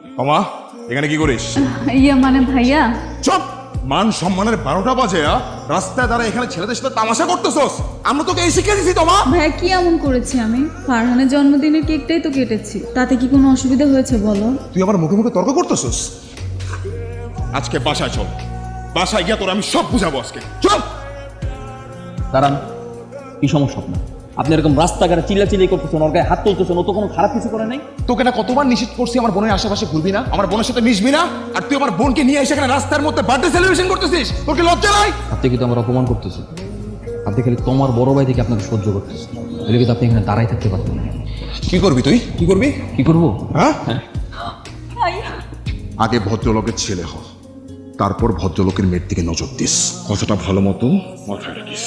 মামা এখানে কি করিস? ইয়া মানে ভাইয়া, চুপ! মান সম্মানের 12টা বাজে রাস্তায় দাঁড়া এখানে ছেলেদের সাথে তামাশা করতেছস? আমরা তোকে এই শিক্ষা দিছি তোমা। ভাইয়া কি এমন করেছি আমি? ফারহানের জন্মদিনের কেকটাই তো কেটেছি, তাতে কি কোনো অসুবিধা হয়েছে বলো? তুই আমার মুখে মুখে তর্ক করতেছস। আজকে বাসায় চল, বাসায় গিয়া তোর আমি সব বুঝাবো আজকে। চল। দাঁড়ান, কি সমস্যা আপনার? আপনি এরকম রাস্তাঘাটে চিল্লাচিল্লি করতেছেন, ওর গায়ে হাত তুলতেছেন, ও তো কোনো খারাপ কিছু করে নাই। তোকে না কতবার নিষেধ করছি আমার বোনের আশেপাশে ঘুরবি না, আমার বোনের সাথে মিশবি না, আর তুই আমার বোনকে নিয়ে এসে এখানে রাস্তার মধ্যে বার্থডে সেলিব্রেশন করতেছিস। তোর কি লজ্জা নাই? আপনি কিন্তু আমার অপমান করতেছেন। আপনি খালি তোমার বড় ভাই থেকে আপনাকে সহ্য করতেছেন, এলে কিন্তু আপনি এখানে দাঁড়াই থাকতে পারতেন না। কি করবি তুই? কি করবি? কি করবো? হ্যাঁ, আগে ভদ্রলোকের ছেলে হ, তারপর ভদ্রলোকের মেয়ের দিকে নজর দিস। কথাটা ভালো মতো মাথায় রাখিস।